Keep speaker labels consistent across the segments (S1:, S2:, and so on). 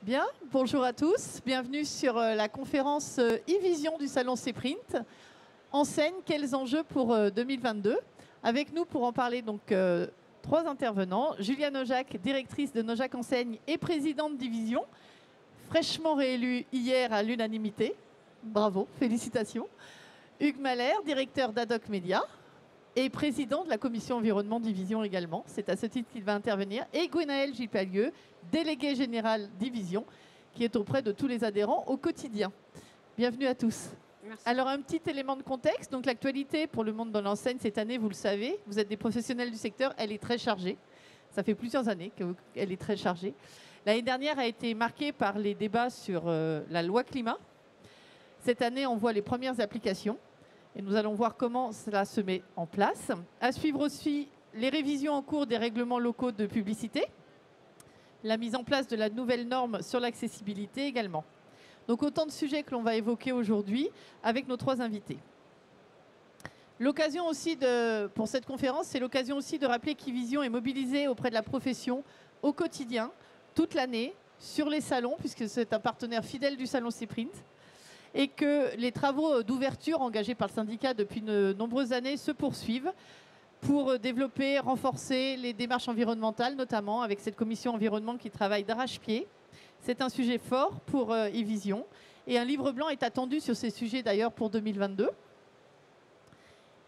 S1: Bien, bonjour à tous. Bienvenue sur la conférence e-vision du salon Cprint. Enseigne, quels enjeux pour 2022? Avec nous pour en parler donc trois intervenants. Julia Nojac, directrice de Nojac Enseigne et présidente division, fraîchement réélue hier à l'unanimité. Bravo, félicitations. Hugues Mahler, directeur d'Adoc Média et président de la commission environnement division également. C'est à ce titre qu'il va intervenir. Et Gwenaëlle Gilpalieu, délégué général division, qui est auprès de tous les adhérents au quotidien. Bienvenue à tous.
S2: Merci.
S1: Alors, un petit élément de contexte. Donc, l'actualité pour le monde de l'enseigne cette année, vous le savez, vous êtes des professionnels du secteur, elle est très chargée. Ça fait plusieurs années qu'elle est très chargée. L'année dernière a été marquée par les débats sur la loi climat. Cette année, on voit les premières applications. Et nous allons voir comment cela se met en place. À suivre aussi les révisions en cours des règlements locaux de publicité, la mise en place de la nouvelle norme sur l'accessibilité également. Donc autant de sujets que l'on va évoquer aujourd'hui avec nos trois invités. L'occasion aussi pour cette conférence, c'est l'occasion aussi de rappeler qu'e-vision est mobilisée auprès de la profession au quotidien, toute l'année, sur les salons, puisque c'est un partenaire fidèle du salon Cprint, et que les travaux d'ouverture engagés par le syndicat depuis de nombreuses années se poursuivent pour développer, renforcer les démarches environnementales, notamment avec cette commission environnement qui travaille d'arrache-pied. C'est un sujet fort pour e-vision et un livre blanc est attendu sur ces sujets d'ailleurs pour 2022.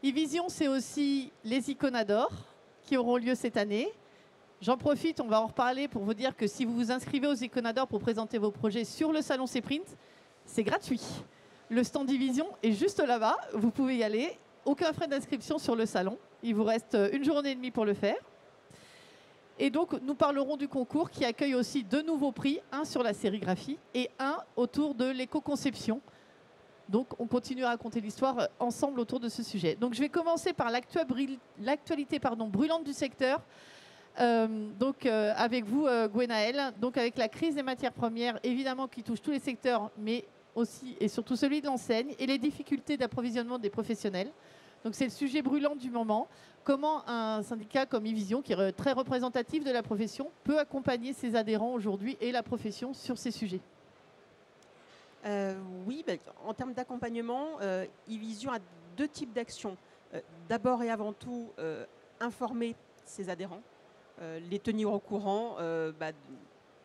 S1: e-vision, c'est aussi les Iconador qui auront lieu cette année. J'en profite, on va en reparler pour vous dire que si vous vous inscrivez aux Iconador pour présenter vos projets sur le salon Cprint, c'est gratuit. Le stand e-vision est juste là-bas. Vous pouvez y aller. Aucun frais d'inscription sur le salon. Il vous reste une journée et demie pour le faire. Et donc, nous parlerons du concours qui accueille aussi deux nouveaux prix, un sur la sérigraphie et un autour de l'éco-conception. Donc, on continue à raconter l'histoire ensemble autour de ce sujet. Donc, je vais commencer par l'actualité brûlante du secteur. Avec vous, Gwenaëlle, donc avec la crise des matières premières, évidemment qui touche tous les secteurs, mais aussi et surtout celui de l'enseigne, et les difficultés d'approvisionnement des professionnels. Donc c'est le sujet brûlant du moment. Comment un syndicat comme e-vision, qui est très représentatif de la profession, peut accompagner ses adhérents aujourd'hui et la profession sur ces sujets?
S2: Oui, en termes d'accompagnement, e-vision a deux types d'actions. D'abord et avant tout, informer ses adhérents. Les tenir au courant,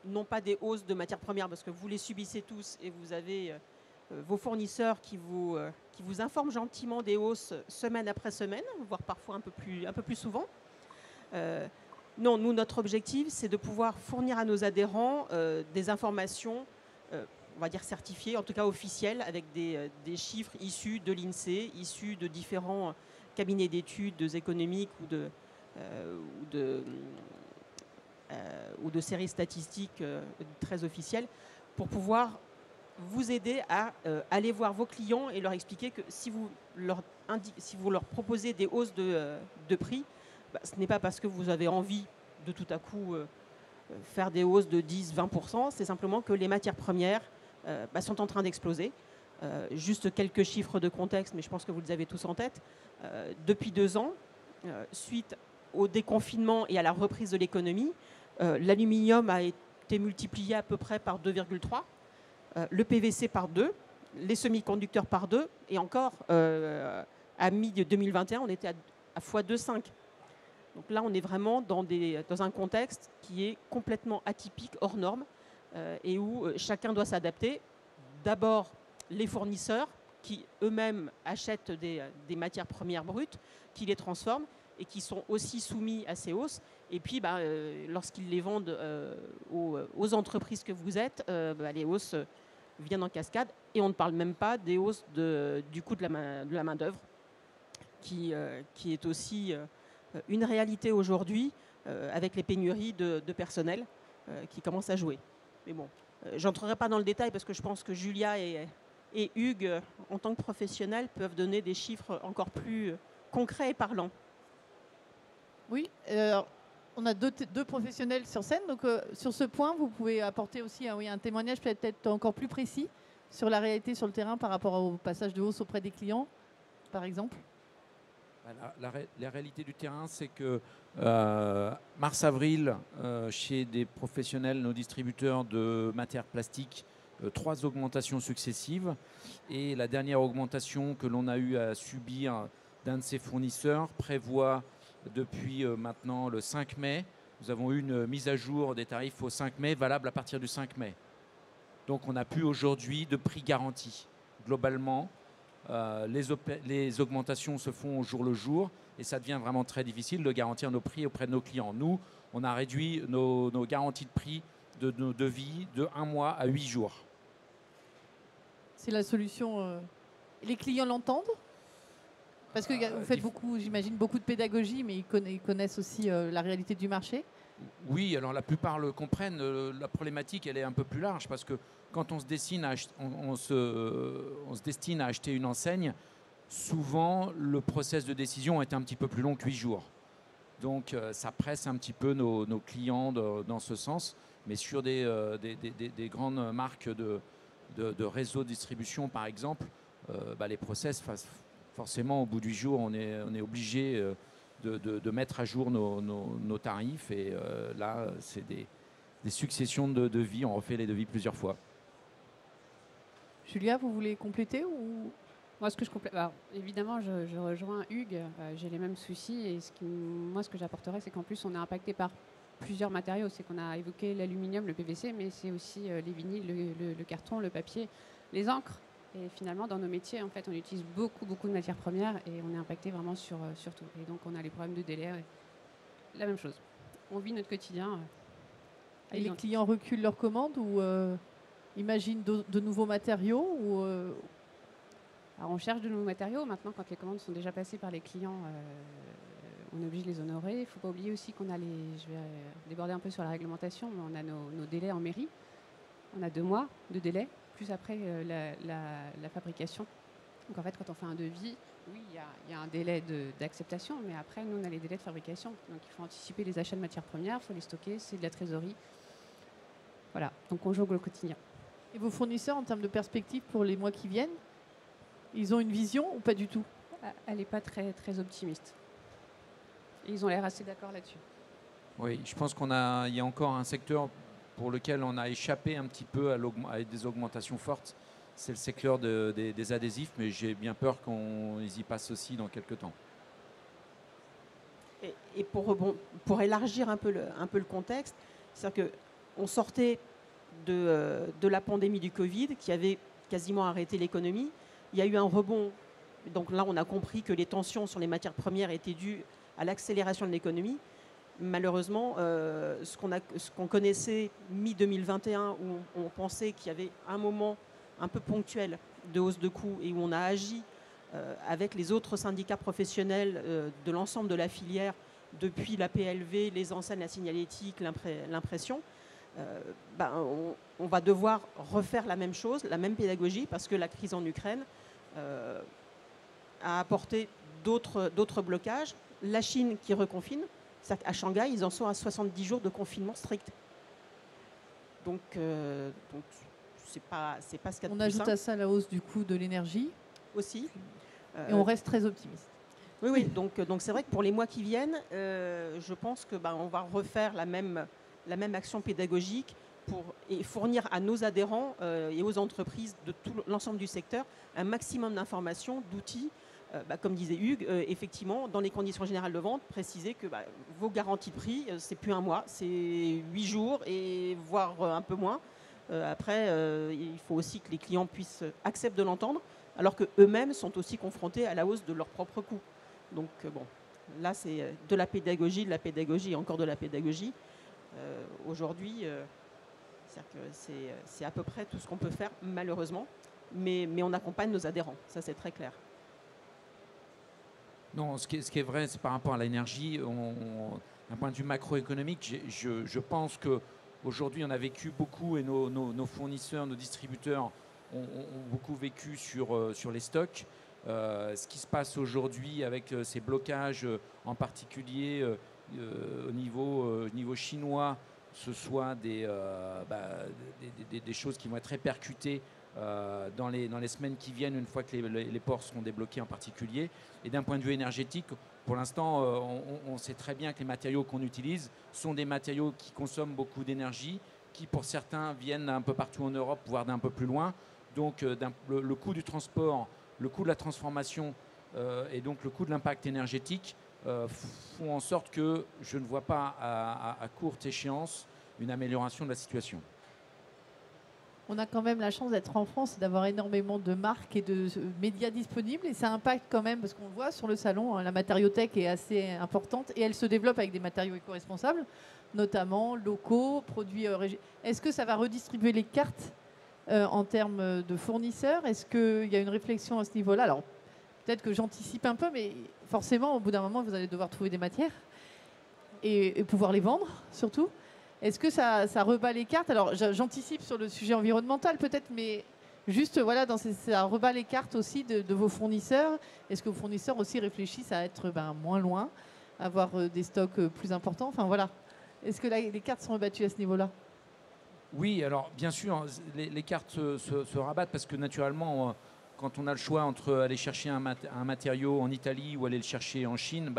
S2: non pas des hausses de matières premières, parce que vous les subissez tous et vous avez vos fournisseurs qui vous informent gentiment des hausses semaine après semaine, voire parfois un peu plus souvent. Non, nous, notre objectif, c'est de pouvoir fournir à nos adhérents des informations, on va dire certifiées, en tout cas officielles, avec des chiffres issus de l'INSEE, issus de différents cabinets d'études économiques ou de séries statistiques très officielles, pour pouvoir vous aider à aller voir vos clients et leur expliquer que si vous leur proposez des hausses de prix, ce n'est pas parce que vous avez envie de tout à coup faire des hausses de 10-20%, c'est simplement que les matières premières sont en train d'exploser. Juste quelques chiffres de contexte, mais je pense que vous les avez tous en tête. Depuis 2 ans, suite au déconfinement et à la reprise de l'économie, l'aluminium a été multiplié à peu près par 2,3, le PVC par 2, les semi-conducteurs par 2, et encore, à mi-2021, on était à x2,5. Donc là, on est vraiment dans un contexte qui est complètement atypique, hors norme, et où chacun doit s'adapter. D'abord, les fournisseurs, qui eux-mêmes achètent des matières premières brutes, qui les transforment, et qui sont aussi soumis à ces hausses. Et puis, lorsqu'ils les vendent aux entreprises que vous êtes, les hausses viennent en cascade. Et on ne parle même pas des hausses du coût de la main-d'œuvre, qui est aussi une réalité aujourd'hui, avec les pénuries de personnel qui commencent à jouer. Mais bon, j'entrerai pas dans le détail parce que je pense que Julia et Hugues, en tant que professionnels, peuvent donner des chiffres encore plus concrets et parlants.
S1: Oui, on a deux professionnels sur scène, donc sur ce point, vous pouvez apporter aussi un témoignage peut-être encore plus précis sur la réalité sur le terrain par rapport au passage de hausse auprès des clients, par exemple.
S3: La réalité du terrain, c'est que mars-avril, chez des professionnels, nos distributeurs de matières plastiques, 3 augmentations successives. Et la dernière augmentation que l'on a eu à subir d'un de ses fournisseurs prévoit depuis maintenant le 5 mai. Nous avons eu une mise à jour des tarifs au 5 mai, valable à partir du 5 mai. Donc on n'a plus aujourd'hui de prix garanti. Globalement, les augmentations se font au jour le jour et ça devient vraiment très difficile de garantir nos prix auprès de nos clients. Nous, on a réduit nos garanties de prix de nos devis de 1 mois à 8 jours.
S1: C'est la solution. Les clients l'entendent? Parce que vous faites beaucoup, j'imagine, beaucoup de pédagogie, mais ils connaissent aussi la réalité du marché.
S3: Oui, alors la plupart le comprennent. La problématique, elle est un peu plus large parce que quand on se destine à acheter une enseigne, souvent le process de décision est un petit peu plus long que 8 jours. Donc ça presse un petit peu nos clients dans ce sens. Mais sur des grandes marques de réseau de distribution, par exemple, les process, forcément, au bout du jour, on est obligé de mettre à jour nos tarifs. Et là, c'est des successions de devis. On refait les devis plusieurs fois.
S1: Julia, vous voulez compléter ou...
S4: Moi, ce que je complète, évidemment, je rejoins Hugues. J'ai les mêmes soucis. Et ce que j'apporterais, c'est qu'en plus, on est impacté par plusieurs matériaux. C'est qu'on a évoqué l'aluminium, le PVC, mais c'est aussi les vinyles, le carton, le papier, les encres. Et finalement, dans nos métiers, en fait, on utilise beaucoup de matières premières et on est impacté vraiment sur tout. Et donc, on a les problèmes de délai. La même chose. On vit notre quotidien.
S1: Et les clients reculent leurs commandes ou imaginent de nouveaux matériaux ou
S4: Alors, on cherche de nouveaux matériaux. Maintenant, quand les commandes sont déjà passées par les clients, on est obligé de les honorer. Il ne faut pas oublier aussi qu'on a je vais déborder un peu sur la réglementation, mais on a nos délais en mairie. On a 2 mois de délai, plus après la fabrication. Donc en fait, quand on fait un devis, oui, il y a un délai d'acceptation, mais après, nous, on a les délais de fabrication. Donc il faut anticiper les achats de matières premières, il faut les stocker, c'est de la trésorerie. Voilà, donc on jongle au quotidien.
S1: Et vos fournisseurs, en termes de perspective pour les mois qui viennent, ils ont une vision ou pas du tout?
S4: Elle n'est pas très optimiste. Et ils ont l'air assez d'accord là-dessus.
S3: Oui, je pense qu'il y a encore un secteur pour lequel on a échappé un petit peu à des augmentations fortes. C'est le secteur des adhésifs, mais j'ai bien peur qu'on y passe aussi dans quelques temps.
S2: Et pour élargir un peu le contexte, c'est-à-dire qu'on sortait de la pandémie du Covid qui avait quasiment arrêté l'économie. Il y a eu un rebond. Donc là, on a compris que les tensions sur les matières premières étaient dues à l'accélération de l'économie. Malheureusement, ce qu'on connaissait mi-2021, où on pensait qu'il y avait un moment un peu ponctuel de hausse de coûts et où on a agi avec les autres syndicats professionnels de l'ensemble de la filière, depuis la PLV, les enseignes, la signalétique, l'impression, on va devoir refaire la même chose, la même pédagogie, parce que la crise en Ukraine a apporté d'autres blocages. La Chine qui reconfine. À Shanghai, ils en sont à 70 jours de confinement strict. Donc c'est pas ce qu'il y a de plus simple.
S1: On ajoute à ça la hausse du coût de l'énergie.
S2: Aussi.
S1: Et on reste très optimiste.
S2: Oui. Donc c'est vrai que pour les mois qui viennent, je pense que on va refaire la même action pédagogique et fournir à nos adhérents et aux entreprises de tout l'ensemble du secteur un maximum d'informations, d'outils. Comme disait Hugues, effectivement, dans les conditions générales de vente, préciser que vos garanties de prix, c'est plus 1 mois, c'est 8 jours, et voire un peu moins. Après, il faut aussi que les clients acceptent de l'entendre, alors qu'eux-mêmes sont aussi confrontés à la hausse de leurs propres coûts. Donc là, c'est de la pédagogie et encore de la pédagogie. Aujourd'hui, c'est à peu près tout ce qu'on peut faire, malheureusement, mais on accompagne nos adhérents, ça c'est très clair.
S3: Non, ce qui est vrai, c'est par rapport à l'énergie, d'un point de vue macroéconomique, je pense qu'aujourd'hui, on a vécu beaucoup, et nos fournisseurs, nos distributeurs ont beaucoup vécu sur les stocks. Ce qui se passe aujourd'hui avec ces blocages, en particulier au niveau chinois, ce soit des choses qui vont être répercutées dans les semaines qui viennent, une fois que les ports seront débloqués en particulier. Et d'un point de vue énergétique, pour l'instant, on sait très bien que les matériaux qu'on utilise sont des matériaux qui consomment beaucoup d'énergie, qui pour certains viennent un peu partout en Europe, voire d'un peu plus loin. Donc le coût du transport, le coût de la transformation et donc le coût de l'impact énergétique font en sorte que je ne vois pas à courte échéance une amélioration de la situation.
S1: On a quand même la chance d'être en France et d'avoir énormément de marques et de médias disponibles. Et ça impacte quand même, parce qu'on le voit sur le salon, la matériothèque est assez importante et elle se développe avec des matériaux éco-responsables, notamment locaux, produits régionaux. Est-ce que ça va redistribuer les cartes en termes de fournisseurs? Est-ce qu'il y a une réflexion à ce niveau-là? Alors, peut-être que j'anticipe un peu, mais forcément, au bout d'un moment, vous allez devoir trouver des matières et pouvoir les vendre, surtout. Est-ce que ça rebat les cartes? Alors, j'anticipe sur le sujet environnemental peut-être, mais juste, voilà, ça rebat les cartes aussi de vos fournisseurs. Est-ce que vos fournisseurs aussi réfléchissent à être moins loin, avoir des stocks plus importants? Enfin, voilà. Est-ce que les cartes sont rebattues à ce niveau-là?
S3: Oui, alors, bien sûr, les cartes se rabattent parce que, naturellement, quand on a le choix entre aller chercher un matériau en Italie ou aller le chercher en Chine,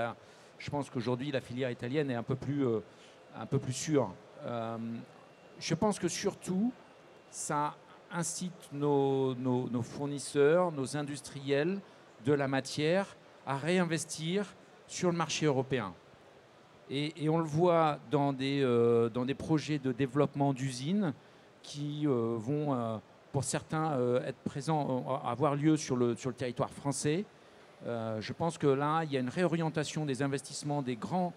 S3: je pense qu'aujourd'hui, la filière italienne est un peu plus sûre. Je pense que surtout, ça incite nos fournisseurs, nos industriels de la matière à réinvestir sur le marché européen. Et on le voit dans des projets de développement d'usines qui vont, pour certains, être présents, avoir lieu sur le territoire français. Je pense que là, il y a une réorientation des investissements des grands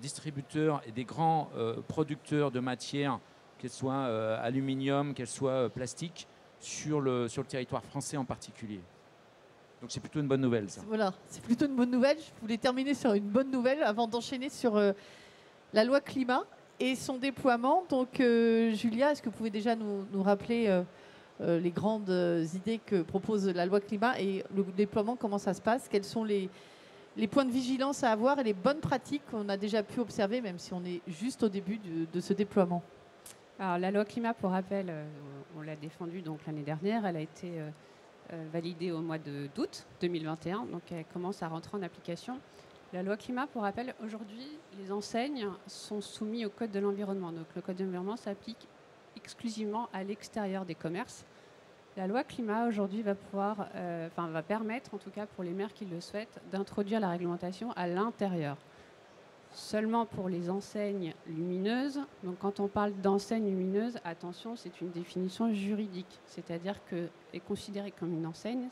S3: distributeurs et des grands producteurs de matières, qu'elles soient aluminium, qu'elles soient plastique, sur le territoire français en particulier. Donc c'est plutôt une bonne nouvelle, ça.
S1: Voilà, c'est plutôt une bonne nouvelle. Je voulais terminer sur une bonne nouvelle avant d'enchaîner sur la loi climat et son déploiement. Donc Julia, est-ce que vous pouvez déjà nous rappeler les grandes idées que propose la loi climat et le déploiement, comment ça se passe? Quels sont les points de vigilance à avoir et les bonnes pratiques qu'on a déjà pu observer, même si on est juste au début de ce déploiement?
S4: Alors, la loi climat, pour rappel, on l'a défendue donc l'année dernière. Elle a été validée au mois d'août 2021, donc elle commence à rentrer en application. La loi climat, pour rappel, aujourd'hui, les enseignes sont soumises au Code de l'environnement. Donc le Code de l'environnement s'applique exclusivement à l'extérieur des commerces. La loi climat aujourd'hui va permettre, en tout cas pour les maires qui le souhaitent, d'introduire la réglementation à l'intérieur. Seulement pour les enseignes lumineuses. Donc quand on parle d'enseigne lumineuse, attention, c'est une définition juridique, c'est-à-dire qu'elle est considérée comme une enseigne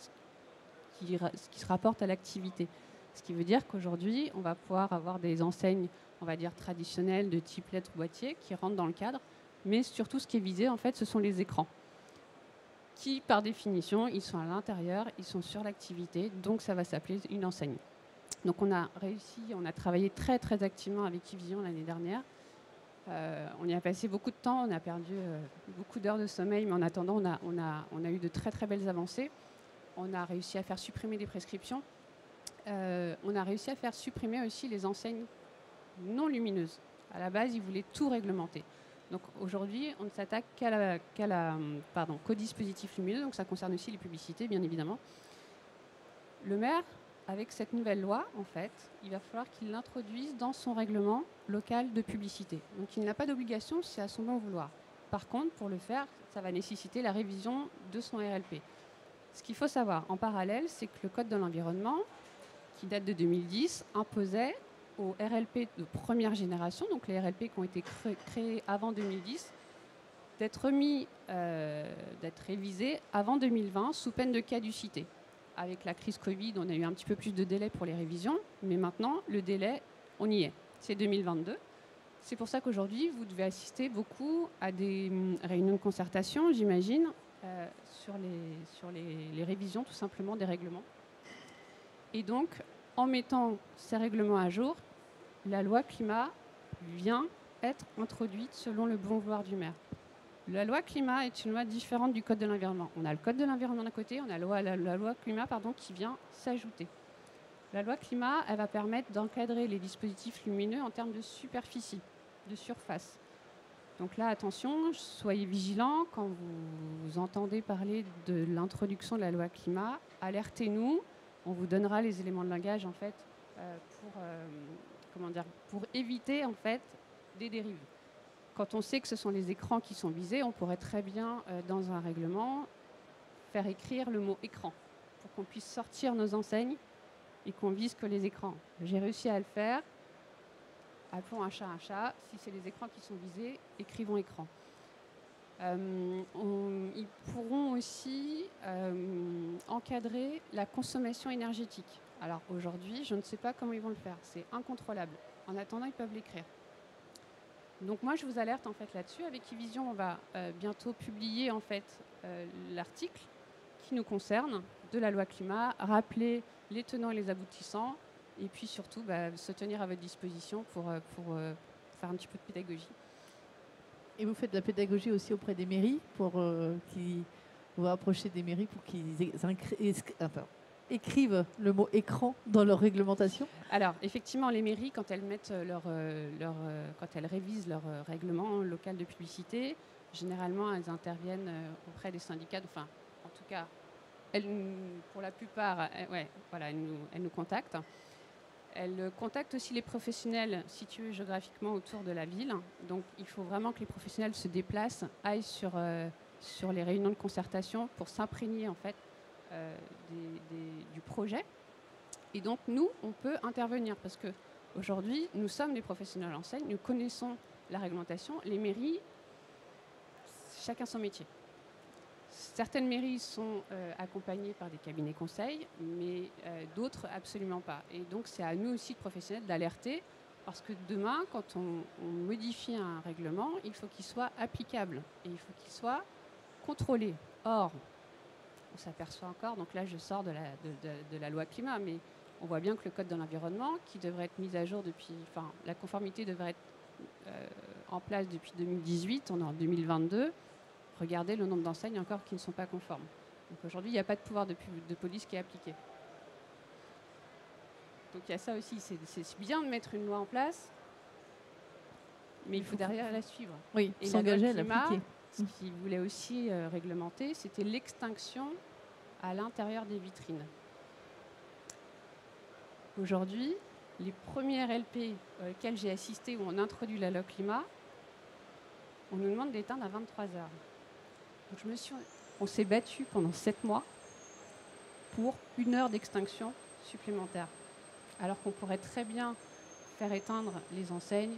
S4: qui se rapporte à l'activité. Ce qui veut dire qu'aujourd'hui, on va pouvoir avoir des enseignes, on va dire traditionnelles de type lettres boîtier qui rentrent dans le cadre, mais surtout ce qui est visé, en fait, ce sont les écrans qui, par définition, ils sont à l'intérieur, ils sont sur l'activité, donc ça va s'appeler une enseigne. Donc on a travaillé très très activement avec Ivision l'année dernière. On y a passé beaucoup de temps, on a perdu beaucoup d'heures de sommeil, mais en attendant, on a eu de très très belles avancées. On a réussi à faire supprimer des prescriptions. On a réussi à faire supprimer aussi les enseignes non lumineuses. À la base, ils voulaient tout réglementer. Donc aujourd'hui, on ne s'attaque qu'au dispositif lumineux, donc ça concerne aussi les publicités, bien évidemment. Le maire, avec cette nouvelle loi, en fait, il va falloir qu'il l'introduise dans son règlement local de publicité. Donc il n'a pas d'obligation, c'est à son bon vouloir. Par contre, pour le faire, ça va nécessiter la révision de son RLP. Ce qu'il faut savoir, en parallèle, c'est que le Code de l'environnement, qui date de 2010, imposait aux RLP de première génération, donc les RLP qui ont été créés avant 2010, d'être révisés avant 2020 sous peine de caducité. Avec la crise Covid, on a eu un petit peu plus de délai pour les révisions, mais maintenant, le délai, on y est. C'est 2022. C'est pour ça qu'aujourd'hui, vous devez assister beaucoup à des réunions de concertation, j'imagine, sur les révisions, tout simplement, des règlements. Et donc, en mettant ces règlements à jour, la loi climat vient être introduite selon le bon vouloir du maire. La loi climat est une loi différente du Code de l'environnement. On a le Code de l'environnement d'un côté, on a la loi climat qui vient s'ajouter. La loi climat, elle va permettre d'encadrer les dispositifs lumineux en termes de superficie, de surface. Donc là, attention, soyez vigilants quand vous entendez parler de l'introduction de la loi climat. Alertez-nous, on vous donnera les éléments de langage en fait pour éviter en fait des dérives. Quand on sait que ce sont les écrans qui sont visés, on pourrait très bien dans un règlement faire écrire le mot écran pour qu'on puisse sortir nos enseignes et qu'on vise que les écrans. J'ai réussi à le faire. Appelons un chat un chat. Si c'est les écrans qui sont visés, écrivons écran. Ils pourront aussi encadrer la consommation énergétique. Alors aujourd'hui, je ne sais pas comment ils vont le faire. C'est incontrôlable. En attendant, ils peuvent l'écrire. Donc moi, je vous alerte en fait là-dessus. Avec eVision, on va bientôt publier en fait l'article qui nous concerne de la loi climat, rappeler les tenants et les aboutissants, et puis surtout se tenir à votre disposition pour faire un petit peu de pédagogie.
S1: Et vous faites de la pédagogie aussi auprès des mairies, pour qui vous rapprochez des mairies pour qu'ils écrivent le mot écran dans leur réglementation?
S4: Alors effectivement, les mairies, quand elles mettent quand elles révisent leur règlement local de publicité, généralement elles interviennent auprès des syndicats. Enfin, en tout cas, pour la plupart, elles nous contactent. Elles contactent aussi les professionnels situés géographiquement autour de la ville. Donc il faut vraiment que les professionnels se déplacent, aillent sur les réunions de concertation pour s'imprégner en fait du projet. Et donc nous, on peut intervenir parce qu'aujourd'hui, nous sommes des professionnels enseigne, nous connaissons la réglementation. Les mairies, chacun son métier. Certaines mairies sont accompagnées par des cabinets conseils, mais d'autres absolument pas. Et donc c'est à nous aussi, de professionnels, d'alerter, parce que demain, quand on modifie un règlement, il faut qu'il soit applicable et il faut qu'il soit contrôlé. Or, on s'aperçoit encore, donc là je sors de la loi climat, mais on voit bien que le code de l'environnement, qui devrait être mis à jour la conformité devrait être en place depuis 2018, on est en 2022. Regardez le nombre d'enseignes encore qui ne sont pas conformes. Donc aujourd'hui, il n'y a pas de pouvoir de police qui est appliqué. Donc il y a ça aussi. C'est bien de mettre une loi en place, mais il faut derrière la suivre.
S1: Oui,
S4: et
S1: s'engager à l'appliquer.
S4: Ce qu'il voulait aussi réglementer, c'était l'extinction à l'intérieur des vitrines. Aujourd'hui, les premières LP auxquelles j'ai assisté où on introduit la loi climat, on nous demande d'éteindre à 23 heures. Donc on s'est battu pendant 7 mois pour 1 heure d'extinction supplémentaire. Alors qu'on pourrait très bien faire éteindre les enseignes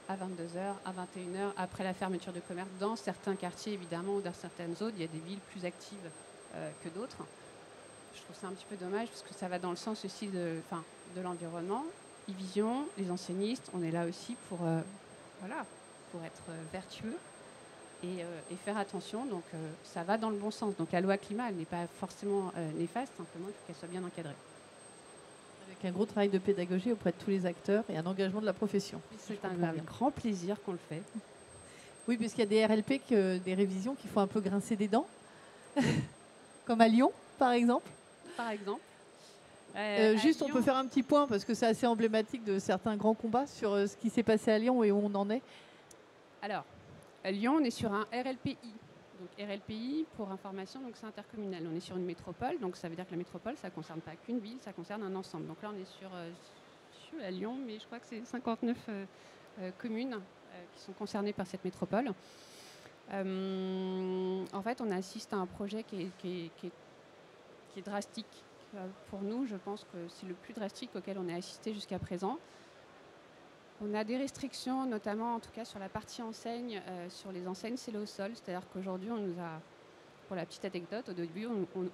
S4: à 22h, à 21h, après la fermeture de commerce, dans certains quartiers évidemment, ou dans certaines zones. Il y a des villes plus actives que d'autres. Je trouve ça un petit peu dommage parce que ça va dans le sens aussi de l'environnement. eVision, les enseignistes, on est là aussi pour être vertueux. Et faire attention, donc ça va dans le bon sens. Donc la loi climat, elle n'est pas forcément néfaste, simplement il faut qu'elle soit bien encadrée.
S1: Avec un gros travail de pédagogie auprès de tous les acteurs et un engagement de la profession.
S4: C'est un grand plaisir qu'on le fait.
S1: Oui, puisqu'il y a des RLP, des révisions qui font un peu grincer des dents, comme à Lyon, par exemple.
S4: Par exemple.
S1: Juste, on peut faire un petit point, parce que c'est assez emblématique de certains grands combats sur ce qui s'est passé à Lyon et où on en est.
S4: Alors, à Lyon, on est sur un RLPI. Donc RLPI, pour information, donc c'est intercommunal. On est sur une métropole, donc ça veut dire que la métropole, ça ne concerne pas qu'une ville, ça concerne un ensemble. Donc là, on est sur à Lyon, mais je crois que c'est 59 communes qui sont concernées par cette métropole. En fait, on assiste à un projet qui est drastique. Pour nous, je pense que c'est le plus drastique auquel on a assisté jusqu'à présent. On a des restrictions, notamment en tout cas sur la partie enseigne, sur les enseignes scellées au sol. C'est-à-dire qu'aujourd'hui, on nous a, pour la petite anecdote, au début,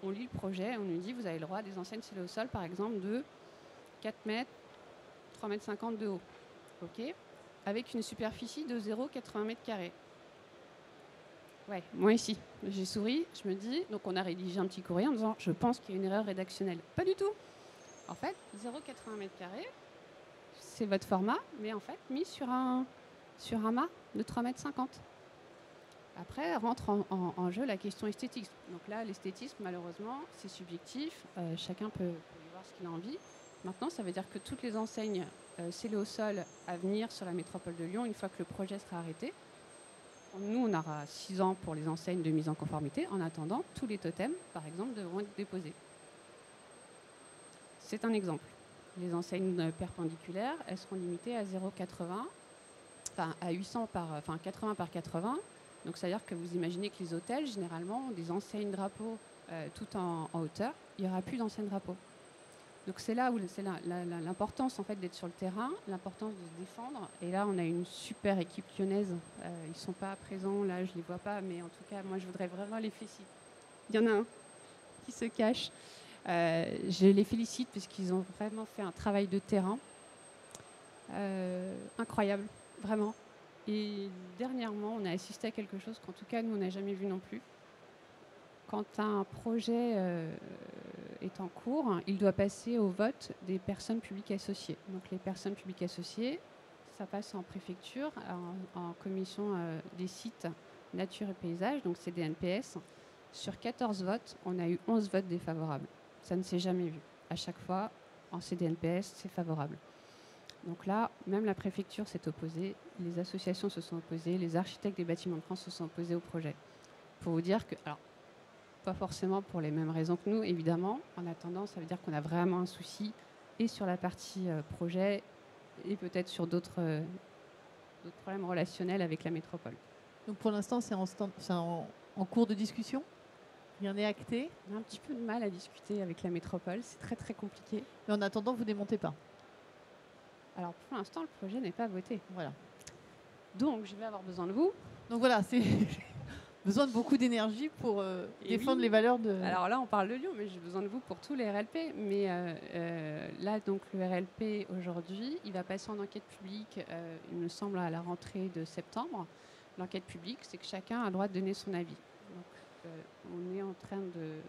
S4: on lit le projet, on nous dit vous avez le droit à des enseignes scellées au sol, par exemple, de 4 mètres, 3 mètres 50 de haut. OK, avec une superficie de 0,80 mètres carrés. Ouais, moi ici, j'ai souri, je me dis, donc on a rédigé un petit courrier en disant je pense qu'il y a une erreur rédactionnelle. Pas du tout. En fait, 0,80 mètres carrés, c'est votre format, mais en fait mis sur un mât de 3,50 mètres. Après rentre en jeu la question esthétique. Donc là, l'esthétisme, malheureusement, c'est subjectif. Chacun peut y voir ce qu'il a envie. Maintenant, ça veut dire que toutes les enseignes scellées au sol à venir sur la métropole de Lyon, une fois que le projet sera arrêté, Nous, on aura 6 ans pour les enseignes de mise en conformité. En attendant, tous les totems, par exemple, devront être déposés. C'est un exemple. Les enseignes perpendiculaires, elles seront limitées à 0,80, enfin à 80 par 80. Donc, c'est-à-dire que vous imaginez que les hôtels, généralement, ont des enseignes drapeaux tout en hauteur. Il n'y aura plus d'enseignes drapeaux. Donc, c'est là où c'est l'importance en fait, d'être sur le terrain, l'importance de se défendre. Et là, on a une super équipe lyonnaise. Ils ne sont pas présents, là, je ne les vois pas. Mais en tout cas, moi, je voudrais vraiment les féliciter. Il y en a un qui se cache. Je les félicite parce qu'ils ont vraiment fait un travail de terrain incroyable, vraiment. Et dernièrement, on a assisté à quelque chose qu'en tout cas, nous, on n'a jamais vu non plus. Quand un projet est en cours, il doit passer au vote des personnes publiques associées. Donc les personnes publiques associées, ça passe en préfecture, en commission des sites nature et paysage, donc CDNPS. Sur 14 votes, on a eu 11 votes défavorables. Ça ne s'est jamais vu. À chaque fois, en CDNPS, c'est favorable. Donc là, même la préfecture s'est opposée, les associations se sont opposées, les architectes des bâtiments de France se sont opposés au projet. Pour vous dire que, alors, pas forcément pour les mêmes raisons que nous, évidemment. En attendant, ça veut dire qu'on a vraiment un souci, et sur la partie projet, et peut-être sur d'autres problèmes relationnels avec la métropole.
S1: Donc pour l'instant, c'est en cours de discussion. Rien n'est acté.
S4: On a un petit peu de mal à discuter avec la métropole, c'est très très compliqué.
S1: Mais en attendant, vous ne démontez pas.
S4: Alors pour l'instant, le projet n'est pas voté.
S1: Voilà.
S4: Donc je vais avoir besoin de vous.
S1: Donc voilà, c'est besoin de beaucoup d'énergie pour défendre les valeurs de...
S4: Alors là, on parle de Lyon, mais j'ai besoin de vous pour tous les RLP. Mais là, donc le RLP aujourd'hui, il va passer en enquête publique, il me semble, à la rentrée de septembre. L'enquête publique, c'est que chacun a le droit de donner son avis. Donc, on est en train de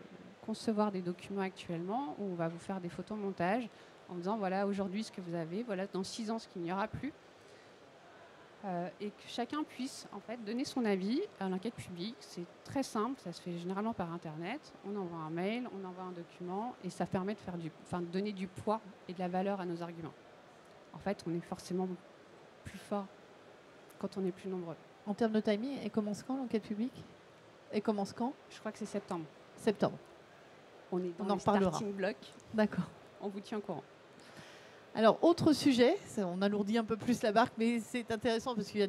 S4: concevoir des documents actuellement où on va vous faire des photomontages en disant voilà aujourd'hui ce que vous avez, voilà dans 6 ans ce qu'il n'y aura plus. Et que chacun puisse en fait donner son avis à l'enquête publique. C'est très simple, ça se fait généralement par internet. On envoie un mail, on envoie un document et ça permet de donner du poids et de la valeur à nos arguments. En fait, on est forcément plus fort quand on est plus nombreux.
S1: En termes de timing, elle commence quand l'enquête publique? Elle commence quand?
S4: Je crois que c'est septembre.
S1: Septembre.
S4: On est dans
S1: On en
S4: les
S1: reparlera.
S4: starting blocks.
S1: D'accord.
S4: On vous tient au courant.
S1: Alors, autre sujet, on alourdit un peu plus la barque, mais c'est intéressant parce qu'il y a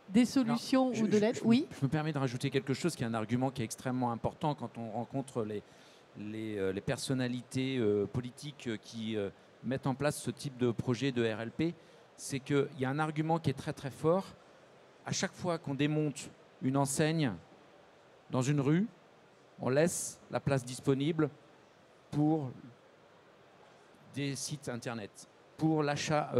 S1: des solutions ou de l'aide. Oui.
S3: Je me permets de rajouter quelque chose qui est un argument qui est extrêmement important quand on rencontre les personnalités politiques qui mettent en place ce type de projet de RLP. C'est qu'il y a un argument qui est très très fort. À chaque fois qu'on démonte une enseigne dans une rue, on laisse la place disponible pour des sites internet, pour l'achat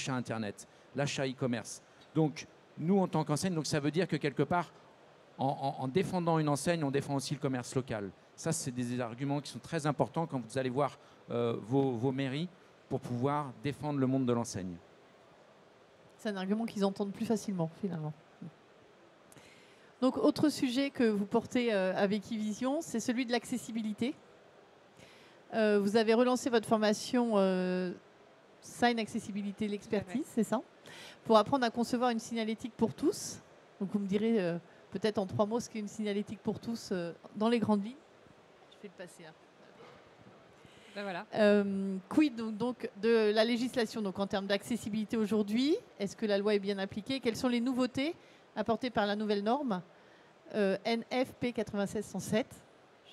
S3: internet, l'achat e-commerce. Donc, nous, en tant qu'enseigne, donc ça veut dire que quelque part, en défendant une enseigne, on défend aussi le commerce local. Ça, c'est des arguments qui sont très importants quand vous allez voir vos mairies pour pouvoir défendre le monde de l'enseigne.
S1: C'est un argument qu'ils entendent plus facilement, finalement. Donc, autre sujet que vous portez avec eVision, c'est celui de l'accessibilité. Vous avez relancé votre formation Sign Accessibilité l'expertise, c'est ça? Pour apprendre à concevoir une signalétique pour tous. Donc, vous me direz peut-être en 3 mots ce qu'est une signalétique pour tous dans les grandes lignes. Je vais le passer là.
S4: Ben voilà.
S1: Quid donc de la législation donc en termes d'accessibilité aujourd'hui? Est-ce que la loi est bien appliquée? Quelles sont les nouveautés apportées par la nouvelle norme NFP 9607,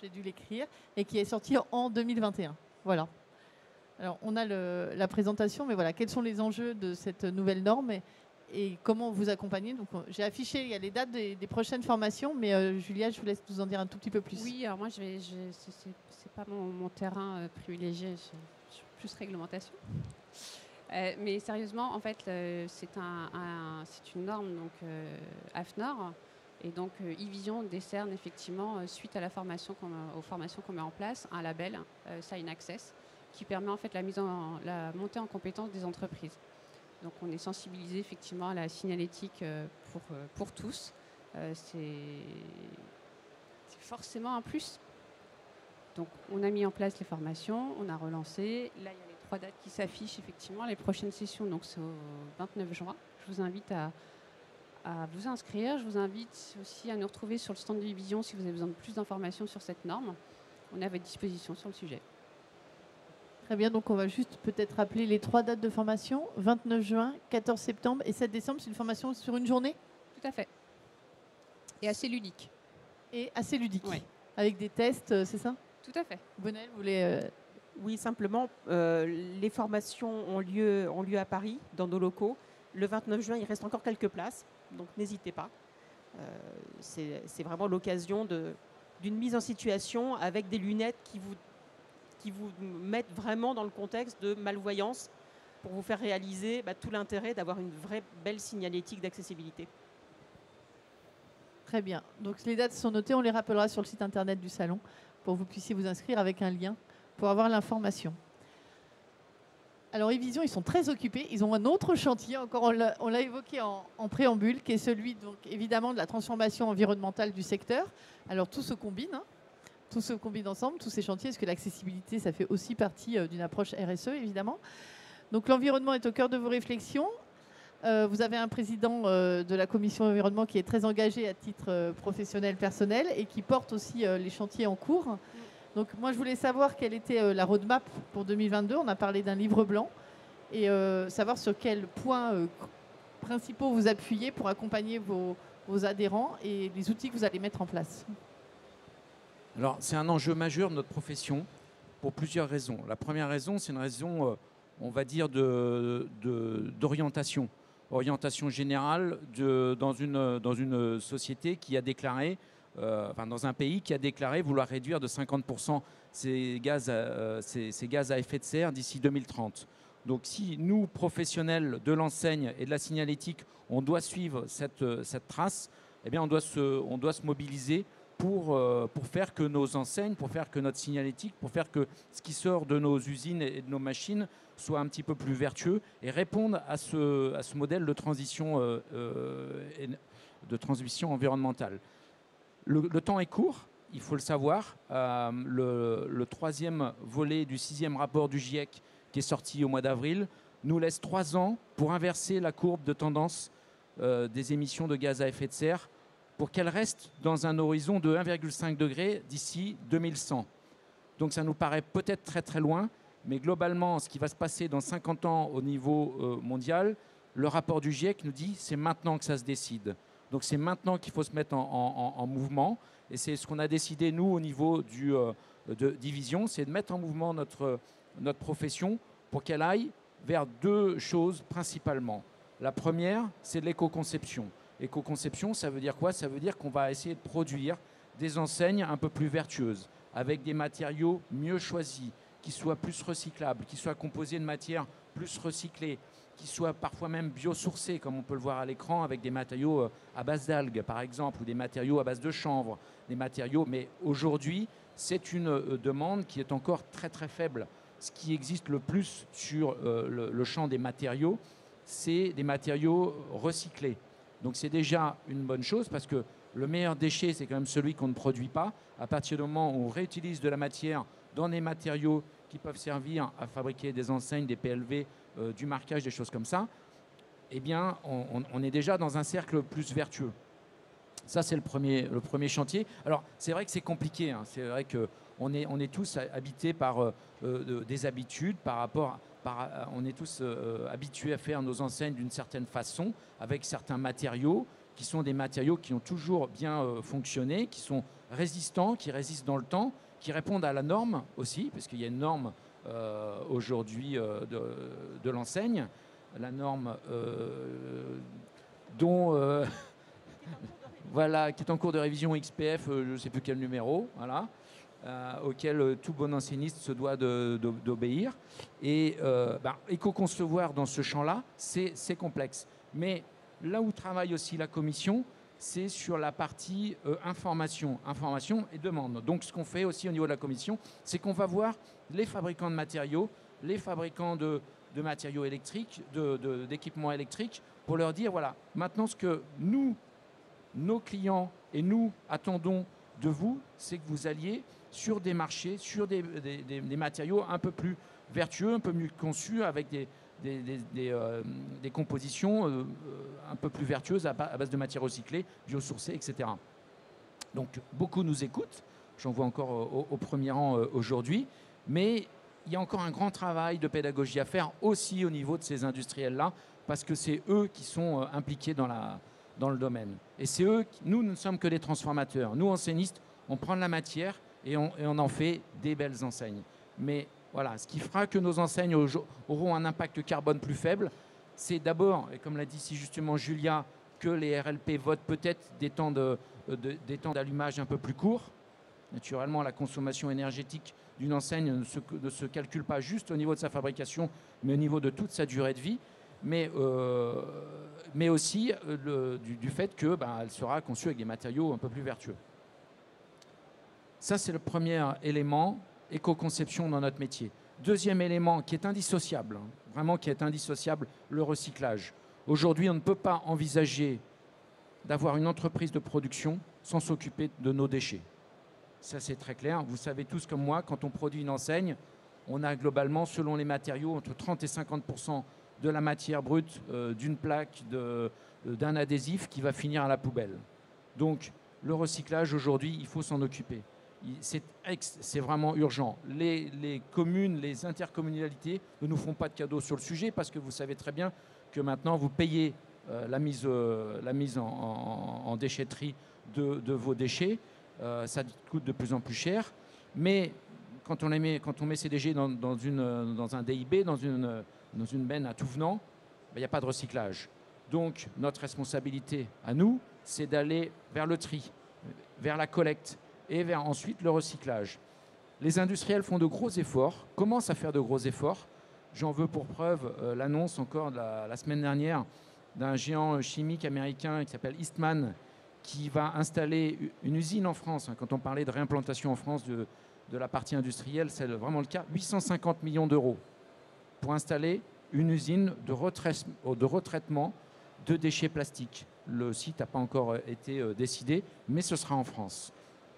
S1: j'ai dû l'écrire, et qui est sortie en 2021. Voilà. Alors, on a la présentation, mais voilà, quels sont les enjeux de cette nouvelle norme et comment vous accompagner? Donc, j'ai affiché, il y a les dates des prochaines formations, mais Julia, je vous laisse nous en dire un tout petit peu plus.
S4: Oui, alors moi, c'est pas mon terrain privilégié, je suis plus réglementation. Mais sérieusement, en fait, c'est une norme donc AFNOR. Et donc, eVision décerne effectivement, suite à aux formations qu'on met en place, un label, Sign Access, qui permet en fait la montée en compétence des entreprises. Donc, on est sensibilisé effectivement à la signalétique pour tous. C'est forcément un plus. Donc, on a mis en place les formations, on a relancé. Là, il y a les 3 dates qui s'affichent effectivement. Les prochaines sessions, donc c'est au 29 juin. Je vous invite à à vous inscrire. Je vous invite aussi à nous retrouver sur le stand de Vision si vous avez besoin de plus d'informations sur cette norme. On est à votre disposition sur le sujet.
S1: Très bien, donc on va juste peut-être rappeler les 3 dates de formation, 29 juin, 14 septembre et 7 décembre. C'est une formation sur une journée
S4: Tout à fait. Et assez ludique.
S1: et assez ludique,
S4: Oui.
S1: avec des tests, c'est ça?
S4: Tout à fait.
S1: Bonnel, vous voulez...
S2: Oui, simplement, les formations ont lieu à Paris, dans nos locaux. Le 29 juin, il reste encore quelques places, donc n'hésitez pas. C'est vraiment l'occasion d'une mise en situation avec des lunettes qui vous mettent vraiment dans le contexte de malvoyance pour vous faire réaliser tout l'intérêt d'avoir une vraie belle signalétique d'accessibilité.
S1: Très bien. Donc les dates sont notées, on les rappellera sur le site internet du salon pour que vous puissiez vous inscrire avec un lien pour avoir l'information. Alors Evision, ils sont très occupés. Ils ont un autre chantier, encore on l'a évoqué en préambule, qui est celui donc, évidemment de la transformation environnementale du secteur. Alors tout se combine, tout se combine ensemble, tous ces chantiers, parce que l'accessibilité, ça fait aussi partie d'une approche RSE, évidemment. Donc l'environnement est au cœur de vos réflexions. Vous avez un président de la commission environnement qui est très engagé à titre professionnel, personnel, et qui porte aussi les chantiers en cours. Donc moi, je voulais savoir quelle était la roadmap pour 2022. On a parlé d'un livre blanc et savoir sur quels points principaux vous appuyez pour accompagner vos adhérents et les outils que vous allez mettre en place.
S3: Alors, c'est un enjeu majeur de notre profession pour plusieurs raisons. La première raison, c'est une raison, on va dire, d'orientation. Orientation générale dans une société qui a déclaré, dans un pays qui a déclaré vouloir réduire de 50% ses gaz à effet de serre d'ici 2030. Donc si nous, professionnels de l'enseigne et de la signalétique, on doit suivre cette trace, eh bien on doit se mobiliser pour faire que nos enseignes, pour faire que notre signalétique, pour faire que ce qui sort de nos usines et de nos machines soit un petit peu plus vertueux et réponde à ce modèle de transition environnementale. Le temps est court, il faut le savoir. Le 3e volet du 6e rapport du GIEC, qui est sorti au mois d'avril, nous laisse 3 ans pour inverser la courbe de tendance des émissions de gaz à effet de serre pour qu'elle reste dans un horizon de 1,5 degré d'ici 2100. Donc ça nous paraît peut-être très très loin, mais globalement, ce qui va se passer dans 50 ans au niveau mondial, le rapport du GIEC nous dit c'est maintenant que ça se décide. Donc c'est maintenant qu'il faut se mettre en mouvement. Et c'est ce qu'on a décidé, nous, au niveau de Division, c'est de mettre en mouvement notre profession pour qu'elle aille vers 2 choses principalement. La première, c'est l'éco-conception. Éco-conception, ça veut dire quoi? Ça veut dire qu'on va essayer de produire des enseignes un peu plus vertueuses, avec des matériaux mieux choisis, qui soient plus recyclables, qui soient composés de matières plus recyclées, qui soient parfois même biosourcés, comme on peut le voir à l'écran, avec des matériaux à base d'algues, par exemple, ou des matériaux à base de chanvre, des matériaux. Mais aujourd'hui, c'est une demande qui est encore très très faible. Ce qui existe le plus sur le champ des matériaux, c'est des matériaux recyclés. Donc c'est déjà une bonne chose parce que le meilleur déchet, c'est quand même celui qu'on ne produit pas. À partir du moment où on réutilise de la matière dans des matériaux qui peuvent servir à fabriquer des enseignes, des PLV, du marquage, des choses comme ça, eh bien, on est déjà dans un cercle plus vertueux. Ça, c'est le premier chantier. Alors, c'est vrai que c'est compliqué. Hein. C'est vrai qu'on est tous habités par des habitudes par rapport on est tous habitués à faire nos enseignes d'une certaine façon, avec certains matériaux qui sont des matériaux qui ont toujours bien fonctionné, qui sont résistants, qui résistent dans le temps, qui répondent à la norme aussi, parce qu'il y a une norme aujourd'hui de l'enseigne, la norme dont voilà, qui est en cours de révision XPF, je ne sais plus quel numéro, voilà, auquel tout bon enseigniste se doit d'obéir. Et éco-concevoir dans ce champ-là, c'est complexe. Mais là où travaille aussi la commission, c'est sur la partie information et demande. Donc ce qu'on fait aussi au niveau de la commission, c'est qu'on va voir les fabricants de matériaux, les fabricants de matériaux électriques, d'équipements électriques, pour leur dire, voilà, maintenant ce que nous, nos clients et nous attendons de vous, c'est que vous alliez sur des marchés, sur des matériaux un peu plus vertueux, un peu mieux conçus, avec des compositions un peu plus vertueuses à base de matières recyclées, biosourcées, etc. Donc beaucoup nous écoutent, j'en vois encore au premier rang aujourd'hui, mais il y a encore un grand travail de pédagogie à faire aussi au niveau de ces industriels-là, parce que c'est eux qui sont impliqués dans le domaine. Et c'est eux, nous ne sommes que des transformateurs. Nous, enseignistes, on prend de la matière et on en fait des belles enseignes. Mais voilà, ce qui fera que nos enseignes auront un impact carbone plus faible, c'est d'abord, et comme l'a dit si justement Julia, que les RLP votent peut-être des temps d'allumage un peu plus courts. Naturellement, la consommation énergétique d'une enseigne ne se calcule pas juste au niveau de sa fabrication, mais au niveau de toute sa durée de vie, mais aussi du fait qu'elle sera conçue avec des matériaux un peu plus vertueux. Ça, c'est le premier élément, éco-conception dans notre métier. Deuxième élément qui est indissociable, vraiment qui est indissociable, le recyclage. Aujourd'hui, on ne peut pas envisager d'avoir une entreprise de production sans s'occuper de nos déchets. Ça, c'est très clair. Vous savez tous comme moi, quand on produit une enseigne, on a globalement, selon les matériaux, entre 30 et 50% de la matière brute d'une plaque, d'un adhésif qui va finir à la poubelle. Donc, le recyclage, aujourd'hui, il faut s'en occuper. C'est vraiment urgent. Les communes, les intercommunalités ne nous font pas de cadeaux sur le sujet parce que vous savez très bien que maintenant, vous payez la mise en déchetterie de vos déchets. Ça coûte de plus en plus cher. Mais quand on met ces déchets dans un DIB, dans une benne à tout venant, il n'y a pas de recyclage. Donc, notre responsabilité à nous, c'est d'aller vers le tri, vers la collecte et vers ensuite le recyclage. Les industriels font de gros efforts, commencent à faire de gros efforts. J'en veux pour preuve l'annonce encore la semaine dernière d'un géant chimique américain qui s'appelle Eastman, qui va installer une usine en France. Quand on parlait de réimplantation en France de la partie industrielle, c'est vraiment le cas. 850 millions d'euros pour installer une usine de retraitement de déchets plastiques. Le site n'a pas encore été décidé, mais ce sera en France.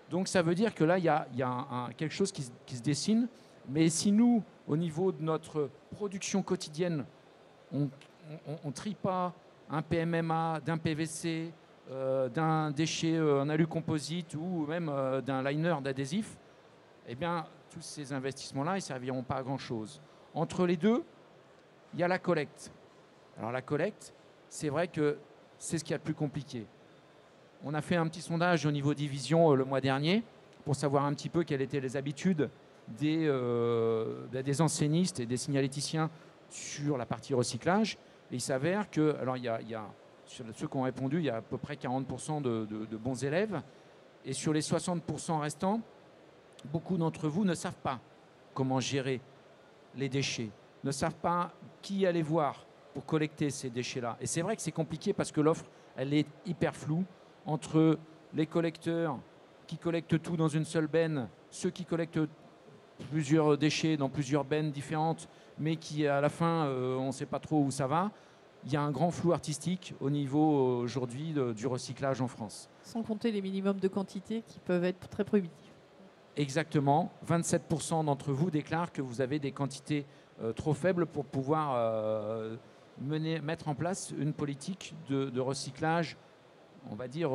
S3: Donc ça veut dire que là, il y a quelque chose qui se dessine. Mais si nous, au niveau de notre production quotidienne, on ne trie pas un PMMA, d'un PVC, d'un déchet en alu composite ou même d'un liner d'adhésif, eh bien, tous ces investissements-là, ils ne serviront pas à grand-chose. Entre les deux, il y a la collecte. Alors la collecte, c'est vrai que c'est ce qui est le plus compliqué. On a fait un petit sondage au niveau division le mois dernier pour savoir un petit peu quelles étaient les habitudes des enseignistes et des signaléticiens sur la partie recyclage. Et il s'avère que, alors il y a sur ceux qui ont répondu, il y a à peu près 40% de bons élèves. Et sur les 60% restants, beaucoup d'entre vous ne savent pas comment gérer les déchets, ne savent pas qui aller voir pour collecter ces déchets-là. Et c'est vrai que c'est compliqué parce que l'offre, elle est hyper floue entre les collecteurs qui collectent tout dans une seule benne, ceux qui collectent plusieurs déchets dans plusieurs bennes différentes, mais qui, à la fin, on ne sait pas trop où ça va. Il y a un grand flou artistique au niveau, aujourd'hui, du recyclage en France.
S1: Sans compter les minimums de quantité qui peuvent être très prohibitifs.
S3: Exactement. 27% d'entre vous déclarent que vous avez des quantités trop faibles pour pouvoir mettre en place une politique de recyclage, on va dire,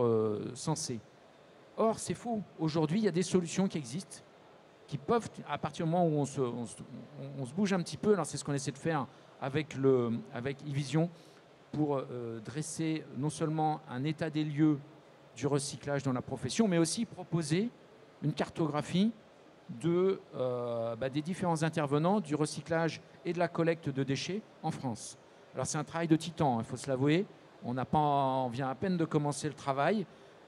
S3: sensée. Or, c'est faux. Aujourd'hui, il y a des solutions qui existent, qui peuvent, à partir du moment où on se bouge un petit peu, alors c'est ce qu'on essaie de faire avec eVision, pour dresser non seulement un état des lieux du recyclage dans la profession, mais aussi proposer une cartographie des différents intervenants du recyclage et de la collecte de déchets en France. Alors c'est un travail de titan, il faut se l'avouer. On vient à peine de commencer le travail,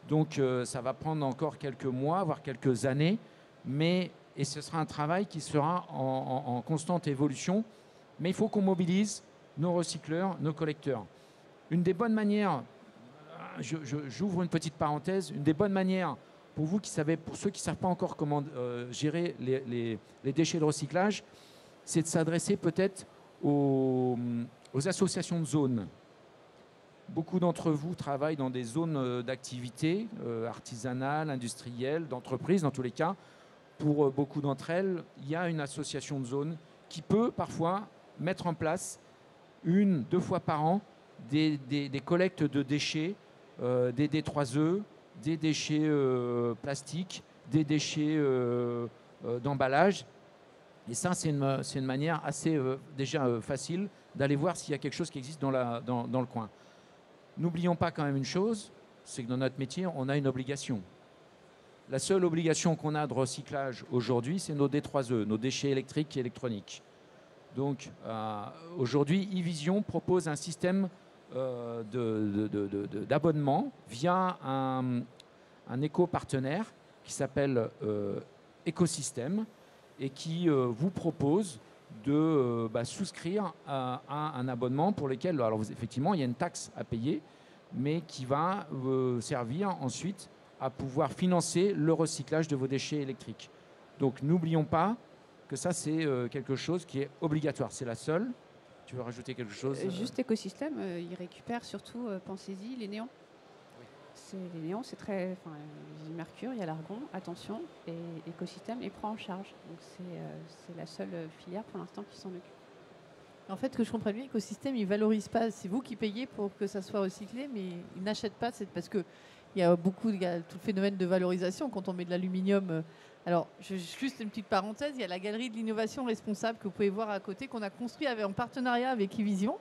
S3: donc ça va prendre encore quelques mois, voire quelques années, et ce sera un travail qui sera en constante évolution. Mais il faut qu'on mobilise nos recycleurs, nos collecteurs. Une des bonnes manières, j'ouvre une petite parenthèse, une des bonnes manières pour ceux qui ne savent pas encore comment gérer les déchets de recyclage, c'est de s'adresser peut-être aux associations de zones. Beaucoup d'entre vous travaillent dans des zones d'activité artisanales, industrielles, d'entreprises, dans tous les cas. Pour beaucoup d'entre elles, il y a une association de zone qui peut parfois mettre en place 2 fois par an des collectes de déchets, des D3E, des déchets plastiques, des déchets d'emballage. Et ça, c'est une manière assez déjà facile d'aller voir s'il y a quelque chose qui existe dans le coin. N'oublions pas quand même une chose, c'est que dans notre métier, on a une obligation. La seule obligation qu'on a de recyclage aujourd'hui, c'est nos D3E, nos déchets électriques et électroniques. Donc aujourd'hui, e-Vision propose un système d'abonnement via un éco-partenaire qui s'appelle Écosystème et qui vous propose de souscrire à un abonnement pour lequel, alors effectivement, il y a une taxe à payer, mais qui va servir ensuite à pouvoir financer le recyclage de vos déchets électriques. Donc n'oublions pas que ça, c'est quelque chose qui est obligatoire. C'est la seule. Tu veux rajouter quelque chose
S4: Juste Écosystème, il récupère surtout, pensez-y, les néons. Oui. Les néons, c'est très... Enfin, il y a du mercure, il y a l'argon, attention, et Écosystème les prend en charge. Donc c'est la seule filière pour l'instant qui s'en occupe.
S1: En fait, que je comprends bien, Écosystème, il ne valorise pas. C'est vous qui payez pour que ça soit recyclé, mais il n'achète pas. C'est parce qu'il y a tout le phénomène de valorisation quand on met de l'aluminium. Alors, juste une petite parenthèse, il y a la galerie de l'innovation responsable que vous pouvez voir à côté, qu'on a construit en partenariat avec e-Vision.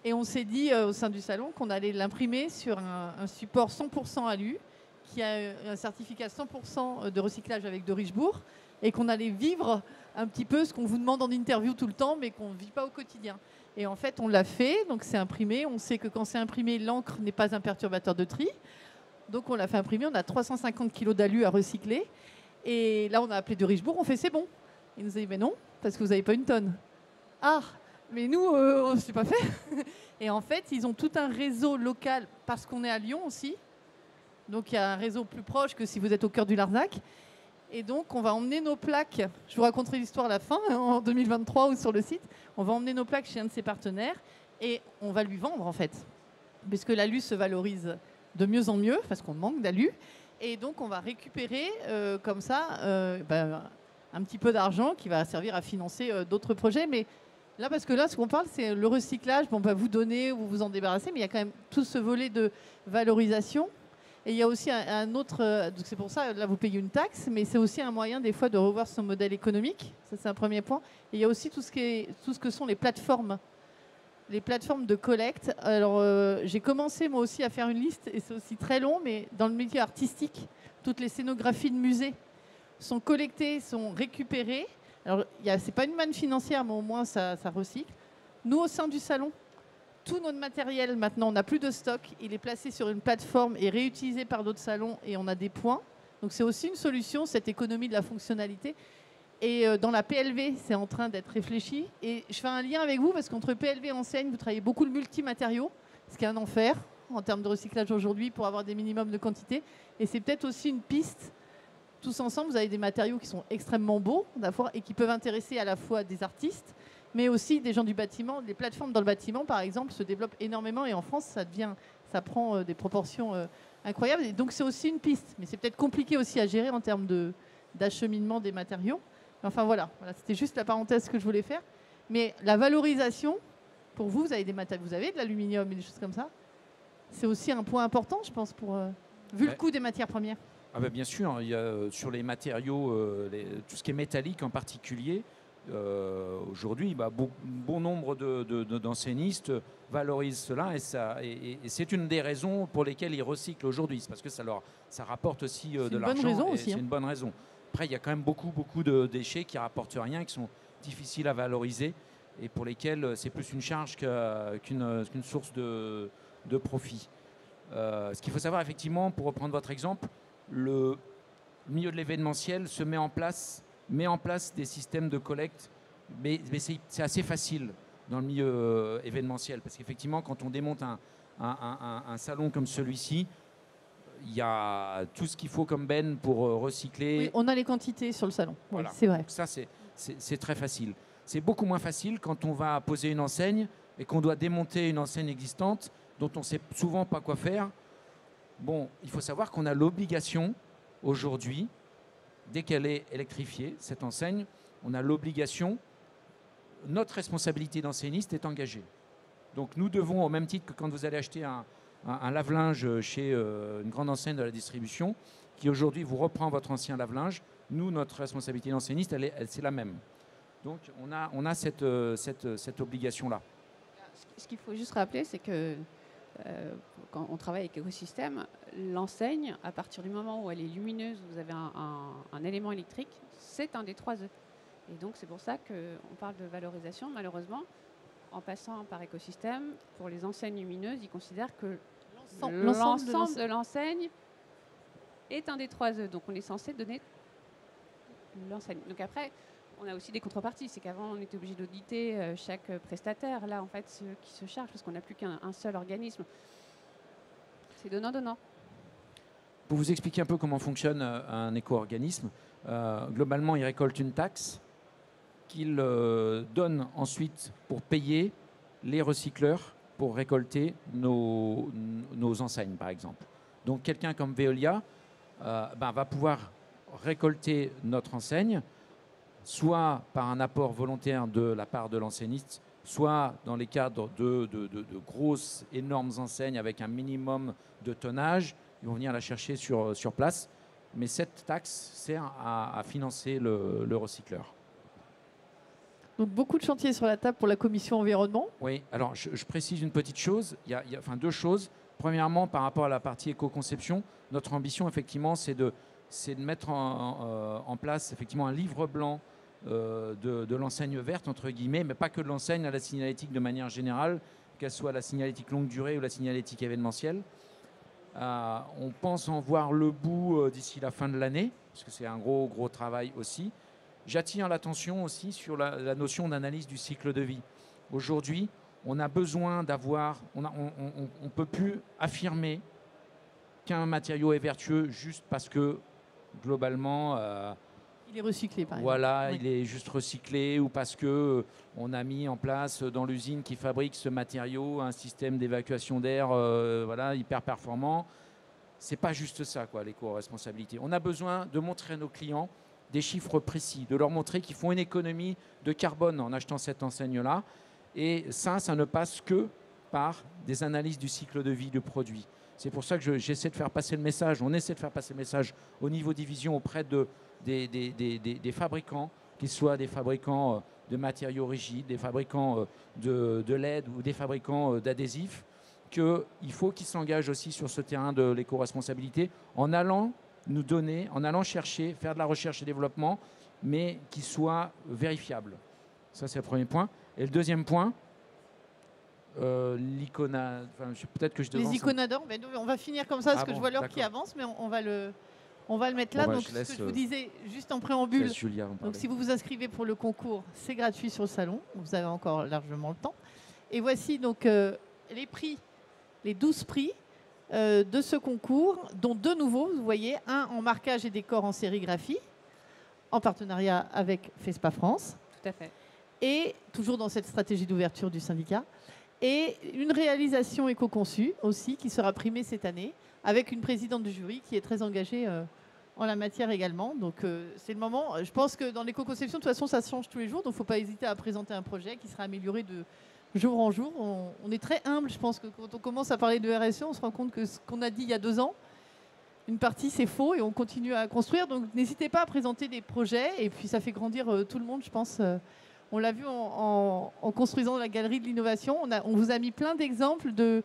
S1: Et on s'est dit au sein du salon qu'on allait l'imprimer sur un support 100% alu, qui a un certificat 100% de recyclage avec de Richebourg, et qu'on allait vivre un petit peu ce qu'on vous demande en interview tout le temps, mais qu'on ne vit pas au quotidien. Et en fait, on l'a fait, donc c'est imprimé. On sait que quand c'est imprimé, l'encre n'est pas un perturbateur de tri. Donc on l'a fait imprimer, on a 350 kg d'alu à recycler. Et là, on a appelé de Richebourg, on fait c'est bon. Ils nous ont dit, mais non, parce que vous n'avez pas une tonne. Ah, mais nous, on ne s'est pas fait. Et en fait, ils ont tout un réseau local, parce qu'on est à Lyon aussi. Donc il y a un réseau plus proche que si vous êtes au cœur du Larzac. Et donc, on va emmener nos plaques. Je vous raconterai l'histoire à la fin, en 2023 ou sur le site. On va emmener nos plaques chez un de ses partenaires et on va lui vendre, en fait. Puisque l'alu se valorise de mieux en mieux, parce qu'on manque d'alu. Et donc, on va récupérer comme ça un petit peu d'argent qui va servir à financer d'autres projets. Mais là, parce que là, ce qu'on parle, c'est le recyclage. Bon, on va vous donner ou vous en débarrasser, mais il y a quand même tout ce volet de valorisation. Et il y a aussi un autre, donc c'est pour ça, là vous payez une taxe, mais c'est aussi un moyen des fois de revoir son modèle économique. Ça c'est un premier point. Et il y a aussi tout ce que sont les plateformes de collecte. Alors j'ai commencé moi aussi à faire une liste, et c'est aussi très long, mais dans le milieu artistique, toutes les scénographies de musées sont collectées, sont récupérées. Alors c'est pas une manne financière, mais au moins ça recycle. Nous au sein du salon, tout notre matériel, maintenant, on n'a plus de stock. Il est placé sur une plateforme et réutilisé par d'autres salons et on a des points. Donc, c'est aussi une solution, cette économie de la fonctionnalité. Et dans la PLV, c'est en train d'être réfléchi. Et je fais un lien avec vous parce qu'entre PLV et enseigne, vous travaillez beaucoup le multimatériaux, ce qui est un enfer en termes de recyclage aujourd'hui pour avoir des minimums de quantité. Et c'est peut-être aussi une piste. Tous ensemble, vous avez des matériaux qui sont extrêmement beaux et qui peuvent intéresser à la fois des artistes, mais aussi des gens du bâtiment. Les plateformes dans le bâtiment, par exemple, se développent énormément et en France, ça prend des proportions incroyables. Et donc, c'est aussi une piste. Mais c'est peut-être compliqué aussi à gérer en termes d'acheminement des matériaux. Enfin, voilà, c'était juste la parenthèse que je voulais faire. Mais la valorisation, pour vous, vous avez de l'aluminium et des choses comme ça. C'est aussi un point important, je pense, vu le coût des matières premières.
S3: Ah ben bien sûr, il y a, sur les matériaux, tout ce qui est métallique en particulier, aujourd'hui, bon nombre d'enseignistes valorisent cela et c'est une des raisons pour lesquelles ils recyclent aujourd'hui. C'est parce que ça rapporte aussi de l'argent. C'est une bonne raison. Après, il y a quand même beaucoup de déchets qui ne rapportent rien, qui sont difficiles à valoriser et pour lesquels c'est plus une charge qu'une source de profit. Ce qu'il faut savoir, effectivement, pour reprendre votre exemple, le milieu de l'événementiel met en place des systèmes de collecte, mais c'est assez facile dans le milieu événementiel, parce qu'effectivement, quand on démonte un salon comme celui-ci, il y a tout ce qu'il faut comme benne pour recycler.
S1: Oui, on a les quantités sur le salon,
S3: voilà.
S1: Oui, c'est vrai.
S3: Donc ça, c'est très facile. C'est beaucoup moins facile quand on va poser une enseigne et qu'on doit démonter une enseigne existante dont on ne sait souvent pas quoi faire. Bon, il faut savoir qu'on a l'obligation aujourd'hui, dès qu'elle est électrifiée, cette enseigne, on a l'obligation, notre responsabilité d'enseigniste est engagée. Donc nous devons, au même titre que quand vous allez acheter un lave-linge chez une grande enseigne de la distribution, qui aujourd'hui vous reprend votre ancien lave-linge, nous, notre responsabilité d'enseigniste, c'est la même. Donc on a cette obligation-là.
S4: Ce qu'il faut juste rappeler, c'est que quand on travaille avec l'écosystème, l'enseigne, à partir du moment où elle est lumineuse, vous avez un élément électrique, c'est un des 3 E. Et donc c'est pour ça qu'on parle de valorisation. Malheureusement, en passant par écosystème, pour les enseignes lumineuses, ils considèrent que l'ensemble de l'enseigne est un des 3 E. Donc on est censé donner l'enseigne. Donc après, on a aussi des contreparties. C'est qu'avant, on était obligé d'auditer chaque prestataire. Là, en fait, ceux qui se chargent, parce qu'on n'a plus qu'un seul organisme. C'est donnant-donnant.
S3: Pour vous expliquer un peu comment fonctionne un éco-organisme, globalement, il récolte une taxe qu'il donne ensuite pour payer les recycleurs pour récolter nos enseignes, par exemple. Donc, quelqu'un comme Veolia va pouvoir récolter notre enseigne, soit par un apport volontaire de la part de l'enseigniste, soit dans les cadres de grosses, énormes enseignes avec un minimum de tonnage. Ils vont venir la chercher sur place. Mais cette taxe sert à financer le recycleur.
S1: Donc beaucoup de chantiers sur la table pour la commission environnement.
S3: Oui, alors je précise une petite chose. Il y a 2 choses. Premièrement, par rapport à la partie éco-conception, notre ambition, effectivement, c'est de mettre en place effectivement un livre blanc de l'enseigne verte, entre guillemets, mais pas que de l'enseigne, à la signalétique de manière générale, qu'elle soit la signalétique longue durée ou la signalétique événementielle. On pense en voir le bout d'ici la fin de l'année, parce que c'est un gros travail aussi. J'attire l'attention aussi sur la notion d'analyse du cycle de vie. Aujourd'hui, on a besoin d'avoir... On ne peut plus affirmer qu'un matériau est vertueux juste parce que, globalement...
S1: il est recyclé, par exemple.
S3: Voilà,
S1: oui.
S3: Il est juste recyclé, ou parce qu'on a mis en place dans l'usine qui fabrique ce matériau un système d'évacuation d'air hyper performant. Ce n'est pas juste ça, l'éco-responsabilité. On a besoin de montrer à nos clients des chiffres précis, de leur montrer qu'ils font une économie de carbone en achetant cette enseigne-là. Et ça ne passe que par des analyses du cycle de vie du produit. C'est pour ça que j'essaie de faire passer le message, on essaie de faire passer le message au niveau division auprès des fabricants, qu'ils soient des fabricants de matériaux rigides, des fabricants de LED ou des fabricants d'adhésifs, qu'il faut qu'ils s'engagent aussi sur ce terrain de l'éco-responsabilité en allant nous donner, en allant chercher, faire de la recherche et développement, mais qui soit vérifiable. Ça, c'est le premier point. Et le deuxième point, l'Icona... peut-être que je devance...
S1: Les Iconadors, on va finir comme ça parce que je vois l'heure qui avance, mais on va le mettre là. Donc, ce que je vous disais juste en préambule, donc si vous vous inscrivez pour le concours, c'est gratuit sur le salon. Vous avez encore largement le temps. Et voici donc les prix, les 12 prix de ce concours, dont 2 nouveaux, vous voyez, un en marquage et décor en sérigraphie, en partenariat avec FESPA France.
S4: Tout à fait.
S1: Et toujours dans cette stratégie d'ouverture du syndicat. Et une réalisation éco-conçue aussi, qui sera primée cette année, avec une présidente du jury qui est très engagée en la matière également. Donc c'est le moment. Je pense que dans l'éco-conception, de toute façon, ça change tous les jours. Donc il ne faut pas hésiter à présenter un projet qui sera amélioré de jour en jour. On est très humble. Je pense que quand on commence à parler de RSE, on se rend compte que ce qu'on a dit il y a 2 ans, une partie c'est faux et on continue à construire. Donc n'hésitez pas à présenter des projets et puis ça fait grandir tout le monde, je pense. On l'a vu en construisant la galerie de l'innovation. On vous a mis plein d'exemples de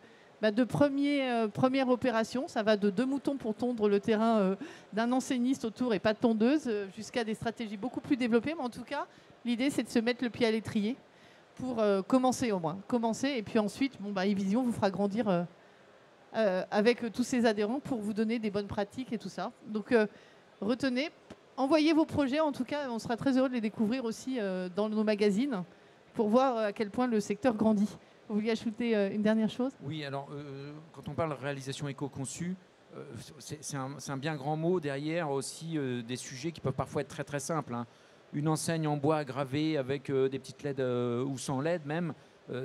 S1: premières opérations. Ça va de 2 moutons pour tondre le terrain d'un enseigniste autour et pas de tondeuse, jusqu'à des stratégies beaucoup plus développées. Mais en tout cas, l'idée, c'est de se mettre le pied à l'étrier pour commencer au moins. Commencer et puis ensuite, eVision vous fera grandir avec tous ses adhérents pour vous donner des bonnes pratiques et tout ça. Donc, retenez... Envoyez vos projets, en tout cas, on sera très heureux de les découvrir aussi dans nos magazines pour voir à quel point le secteur grandit. Vous vouliez ajouter une dernière chose ?
S3: Oui, alors quand on parle de réalisation éco-conçue, c'est un bien grand mot derrière aussi des sujets qui peuvent parfois être très très simples. Hein. Une enseigne en bois gravée avec des petites LED ou sans LED même,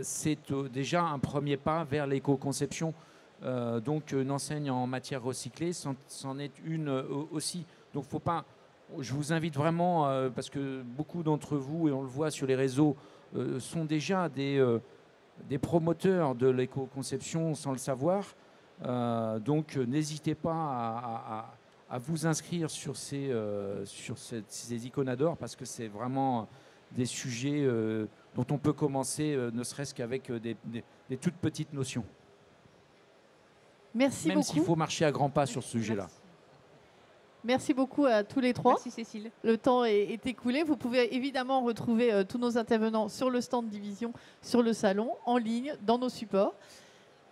S3: c'est déjà un premier pas vers l'éco-conception. Donc une enseigne en matière recyclée, c'en est une aussi. Donc faut pas... Je vous invite vraiment, parce que beaucoup d'entre vous, et on le voit sur les réseaux, sont déjà des des promoteurs de l'éco-conception sans le savoir. Donc n'hésitez pas à vous inscrire sur ces iconadores parce que c'est vraiment des sujets dont on peut commencer ne serait-ce qu'avec des toutes petites notions.
S1: Merci
S3: Même
S1: beaucoup.
S3: s'il faut marcher à grands pas sur ce sujet-là.
S1: Merci beaucoup à tous les trois.
S4: Merci Cécile.
S1: Le temps est écoulé. Vous pouvez évidemment retrouver tous nos intervenants sur le stand Division, sur le salon, en ligne, dans nos supports.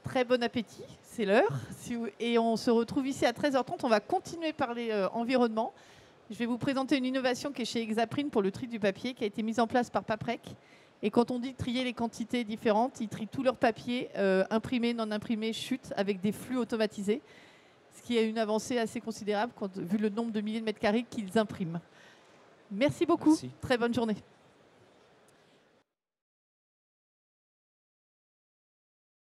S1: Très bon appétit, c'est l'heure. Et on se retrouve ici à 13h30. On va continuer à parler environnement. Je vais vous présenter une innovation qui est chez Hexaprint pour le tri du papier, qui a été mise en place par Paprec. Et quand on dit trier les quantités différentes, ils trient tout leur papier, imprimé, non imprimé, chute, avec des flux automatisés. Ce qui est une avancée assez considérable vu le nombre de milliers de mètres carrés qu'ils impriment. Merci beaucoup.
S3: Merci.
S1: Très bonne journée.